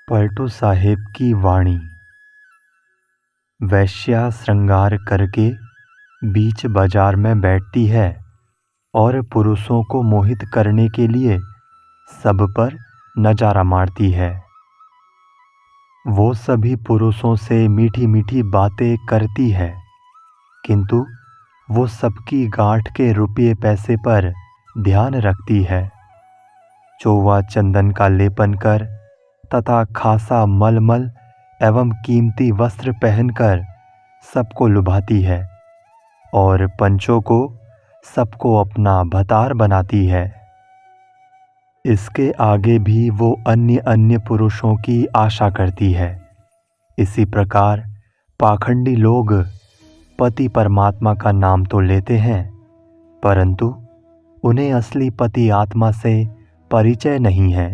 पलटू साहेब की वाणी। वैश्या श्रृंगार करके बीच बाजार में बैठती है और पुरुषों को मोहित करने के लिए सब पर नजारा मारती है। वो सभी पुरुषों से मीठी मीठी बातें करती है, किंतु वो सबकी गांठ के रुपये पैसे पर ध्यान रखती है। चौवा चंदन का लेपन कर तथा खासा मलमल एवं कीमती वस्त्र पहनकर सबको लुभाती है और पंचों को सबको अपना भतार बनाती है। इसके आगे भी वो अन्य अन्य पुरुषों की आशा करती है। इसी प्रकार पाखंडी लोग पति परमात्मा का नाम तो लेते हैं, परंतु उन्हें असली पति आत्मा से परिचय नहीं है।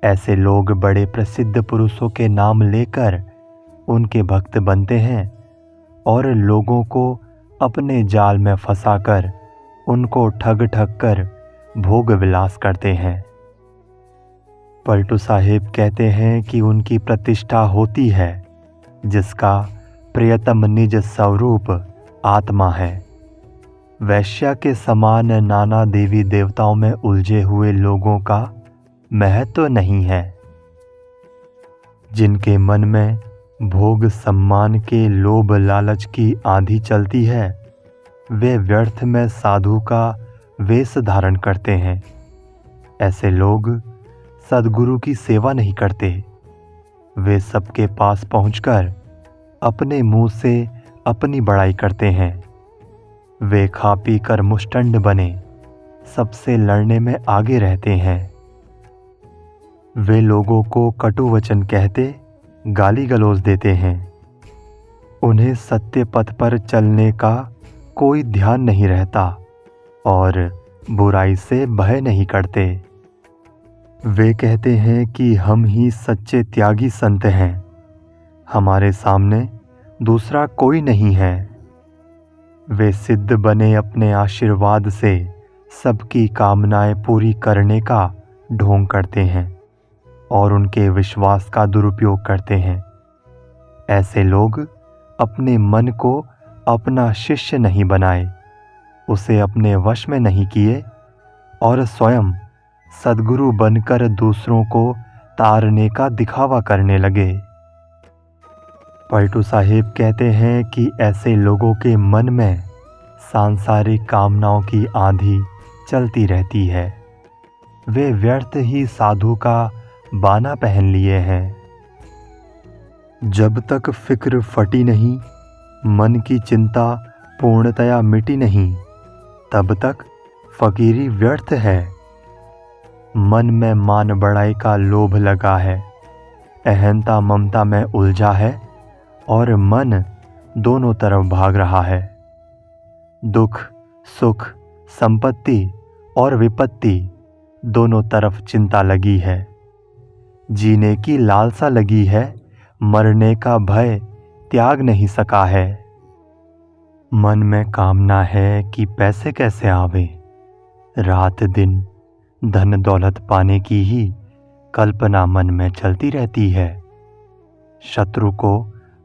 ऐसे लोग बड़े प्रसिद्ध पुरुषों के नाम लेकर उनके भक्त बनते हैं और लोगों को अपने जाल में फंसाकर उनको ठग ठग कर भोग विलास करते हैं। पलटू साहेब कहते हैं कि उनकी प्रतिष्ठा होती है जिसका प्रियतम निज स्वरूप आत्मा है। वैश्या के समान नाना देवी देवताओं में उलझे हुए लोगों का महत्व नहीं है। जिनके मन में भोग सम्मान के लोभ लालच की आंधी चलती है, वे व्यर्थ में साधु का वेश धारण करते हैं। ऐसे लोग सद्गुरु की सेवा नहीं करते। वे सबके पास पहुंचकर अपने मुंह से अपनी बड़ाई करते हैं। वे खा पी कर मुष्टंड बने सबसे लड़ने में आगे रहते हैं। वे लोगों को कटु वचन कहते गाली गलौज देते हैं। उन्हें सत्य पथ पर चलने का कोई ध्यान नहीं रहता और बुराई से भय नहीं करते। वे कहते हैं कि हम ही सच्चे त्यागी संत हैं, हमारे सामने दूसरा कोई नहीं है। वे सिद्ध बने अपने आशीर्वाद से सबकी कामनाएं पूरी करने का ढोंग करते हैं और उनके विश्वास का दुरुपयोग करते हैं। ऐसे लोग अपने मन को अपना शिष्य नहीं बनाए, उसे अपने वश में नहीं किए और स्वयं सद्गुरु बनकर दूसरों को तारने का दिखावा करने लगे। पलटू साहेब कहते हैं कि ऐसे लोगों के मन में सांसारिक कामनाओं की आंधी चलती रहती है। वे व्यर्थ ही साधु का बाना पहन लिए हैं। जब तक फिक्र फटी नहीं, मन की चिंता पूर्णतया मिटी नहीं, तब तक फकीरी व्यर्थ है। मन में मान बढ़ाई का लोभ लगा है, अहंता ममता में उलझा है और मन दोनों तरफ भाग रहा है। दुख सुख संपत्ति और विपत्ति दोनों तरफ चिंता लगी है। जीने की लालसा लगी है, मरने का भय त्याग नहीं सका है। मन में कामना है कि पैसे कैसे आवे, रात दिन धन दौलत पाने की ही कल्पना मन में चलती रहती है। शत्रु को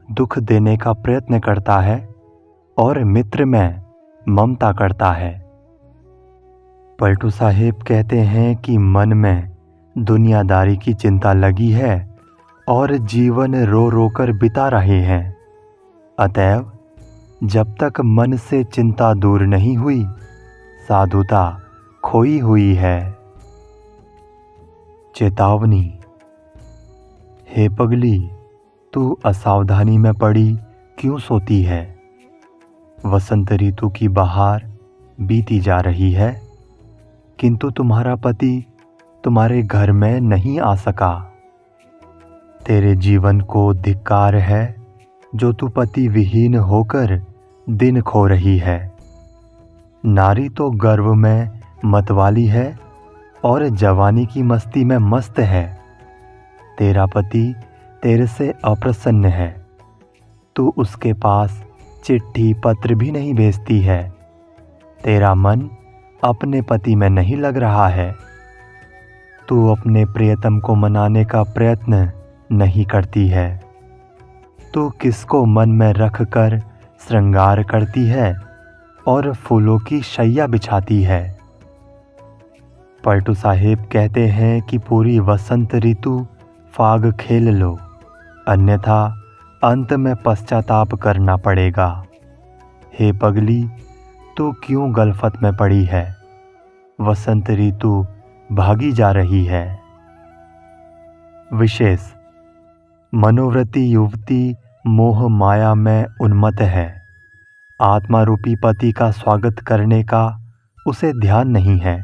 दुख देने का प्रयत्न करता है और मित्र में ममता करता है। पलटू साहेब कहते हैं कि मन में दुनियादारी की चिंता लगी है और जीवन रो रो कर बिता रहे हैं। अतएव जब तक मन से चिंता दूर नहीं हुई, साधुता खोई हुई है। चेतावनी। हे पगली, तू असावधानी में पड़ी क्यों सोती है? वसंत ऋतु की बहार बीती जा रही है, किंतु तुम्हारा पति तुम्हारे घर में नहीं आ सका। तेरे जीवन को धिक्कार है जो तू पति विहीन होकर दिन खो रही है। नारी तो गर्व में मतवाली है और जवानी की मस्ती में मस्त है। तेरा पति तेरे से अप्रसन्न है, तू उसके पास चिट्ठी पत्र भी नहीं भेजती है। तेरा मन अपने पति में नहीं लग रहा है। तू अपने प्रियतम को मनाने का प्रयत्न नहीं करती है। तू किसको मन में रख कर श्रृंगार करती है और फूलों की शैया बिछाती है। पलटू साहिब कहते हैं कि पूरी वसंत ऋतु फाग खेल लो, अन्यथा अंत में पश्चाताप करना पड़ेगा। हे पगली, तू क्यों गलफत में पड़ी है? वसंत ऋतु भागी जा रही है। विशेष मनोवृत्ति युवती मोह माया में उन्मत्त है। आत्मा रूपी पति का स्वागत करने का उसे ध्यान नहीं है।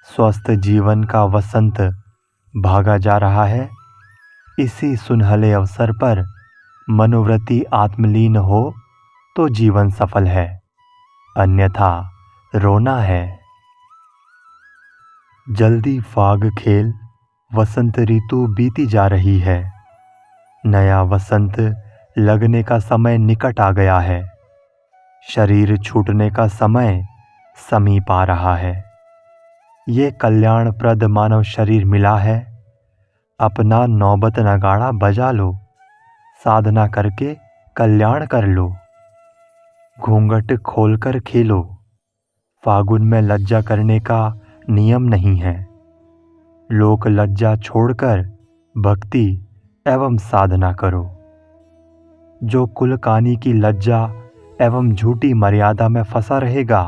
स्वस्थ जीवन का वसंत भागा जा रहा है। इसी सुनहले अवसर पर मनोवृत्ति आत्मलीन हो तो जीवन सफल है, अन्यथा रोना है। जल्दी फाग खेल, वसंत ऋतु बीती जा रही है। नया वसंत लगने का समय निकट आ गया है। शरीर छूटने का समय समीप आ रहा है। ये कल्याणप्रद मानव शरीर मिला है। अपना नौबत नगाड़ा बजा लो, साधना करके कल्याण कर लो। घूंघट खोलकर खेलो। फागुन में लज्जा करने का नियम नहीं है। लोक लज्जा छोड़कर भक्ति एवं साधना करो। जो कुलकानी की लज्जा एवं झूठी मर्यादा में फंसा रहेगा,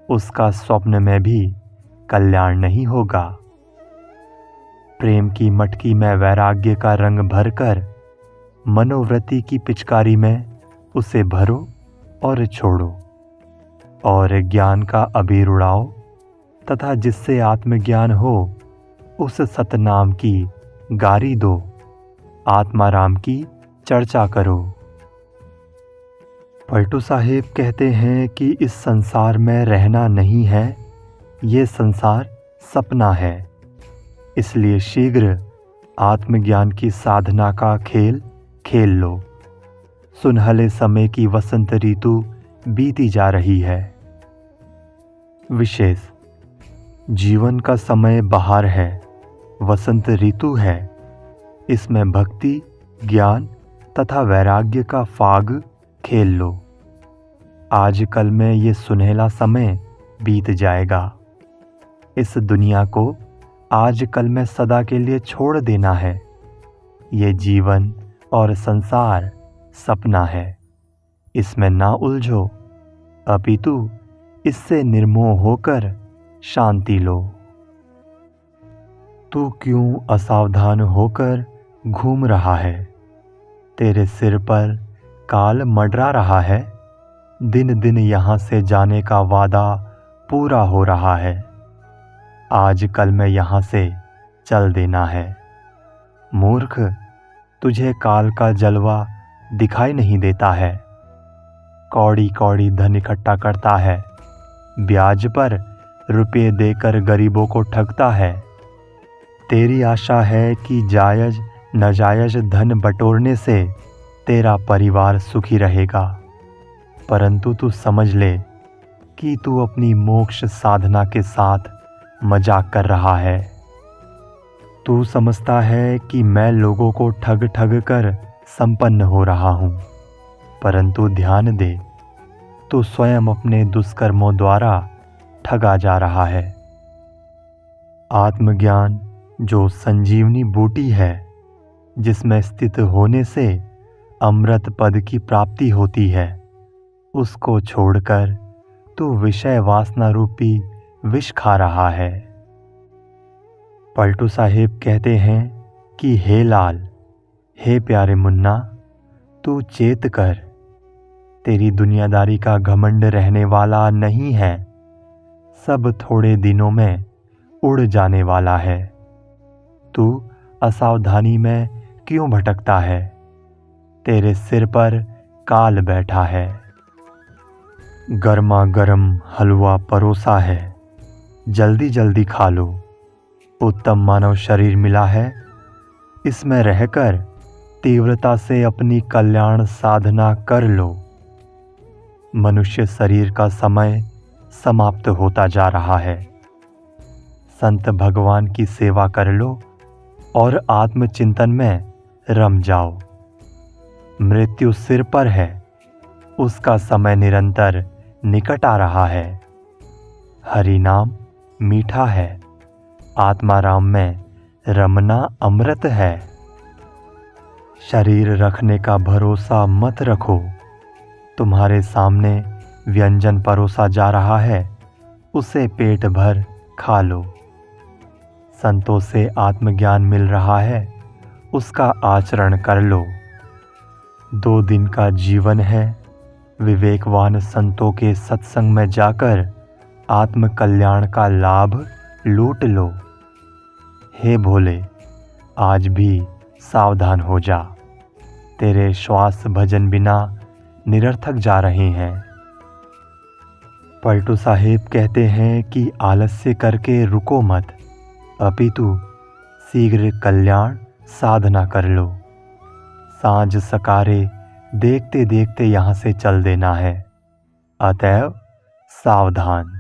उसका स्वप्न में भी कल्याण नहीं होगा। प्रेम की मटकी में वैराग्य का रंग भरकर मनोवृत्ति की पिचकारी में उसे भरो और छोड़ो, और ज्ञान का अबीर उड़ाओ तथा जिससे आत्मज्ञान हो उस सतनाम की गारी दो। आत्माराम की चर्चा करो। पलटू साहिब कहते हैं कि इस संसार में रहना नहीं है, ये संसार सपना है। इसलिए शीघ्र आत्मज्ञान की साधना का खेल खेल लो। सुनहले समय की वसंत ऋतु बीती जा रही है। विशेष जीवन का समय बहार है, वसंत ऋतु है। इसमें भक्ति, ज्ञान तथा वैराग्य का फाग खेल लो। आजकल में ये सुनहला समय बीत जाएगा। इस दुनिया को आजकल में सदा के लिए छोड़ देना है। ये जीवन और संसार सपना है, इसमें ना उलझो, अपितु इससे निर्मोह होकर शांति लो। तू क्यों असावधान होकर घूम रहा है? तेरे सिर पर काल मंडरा रहा है। दिन दिन यहाँ से जाने का वादा पूरा हो रहा है। आज कल में यहाँ से चल देना है। मूर्ख, तुझे काल का जलवा दिखाई नहीं देता है। कौड़ी कौड़ी धन इकट्ठा करता है, ब्याज पर रुपये देकर गरीबों को ठगता है। तेरी आशा है कि जायज नाजायज धन बटोरने से तेरा परिवार सुखी रहेगा, परंतु तू समझ ले कि तू अपनी मोक्ष साधना के साथ मजाक कर रहा है। तू समझता है कि मैं लोगों को ठग ठग कर संपन्न हो रहा हूँ, परंतु ध्यान दे, तू स्वयं अपने दुष्कर्मों द्वारा ठगा जा रहा है। आत्मज्ञान जो संजीवनी बूटी है, जिसमें स्थित होने से अमृत पद की प्राप्ति होती है, उसको छोड़कर तू विषय वासना रूपी विष खा रहा है। पलटू साहिब कहते हैं कि हे लाल, हे प्यारे मुन्ना, तू चेत कर। तेरी दुनियादारी का घमंड रहने वाला नहीं है। सब थोड़े दिनों में उड़ जाने वाला है। तू असावधानी में क्यों भटकता है? तेरे सिर पर काल बैठा है। गर्मा गर्म हलवा परोसा है, जल्दी जल्दी खा लो। उत्तम मानव शरीर मिला है, इसमें रहकर तीव्रता से अपनी कल्याण साधना कर लो। मनुष्य शरीर का समय समाप्त होता जा रहा है। संत भगवान की सेवा कर लो और आत्मचिंतन में रम जाओ। मृत्यु सिर पर है, उसका समय निरंतर निकट आ रहा है। हरि नाम मीठा है, आत्माराम में रमना अमृत है। शरीर रखने का भरोसा मत रखो, तुम्हारे सामने व्यंजन परोसा जा रहा है, उसे पेट भर खा लो। संतों से आत्मज्ञान मिल रहा है, उसका आचरण कर लो। 2 दिन का जीवन है, विवेकवान संतों के सत्संग में जाकर आत्म कल्याण का लाभ लूट लो। हे भोले, आज भी सावधान हो जा, तेरे श्वास भजन बिना निरर्थक जा रहे हैं। पलटू साहेब कहते हैं कि आलस्य करके रुको मत, अपितु शीघ्र कल्याण साधना कर लो। सांझ सकारे देखते देखते यहाँ से चल देना है, अतएव सावधान।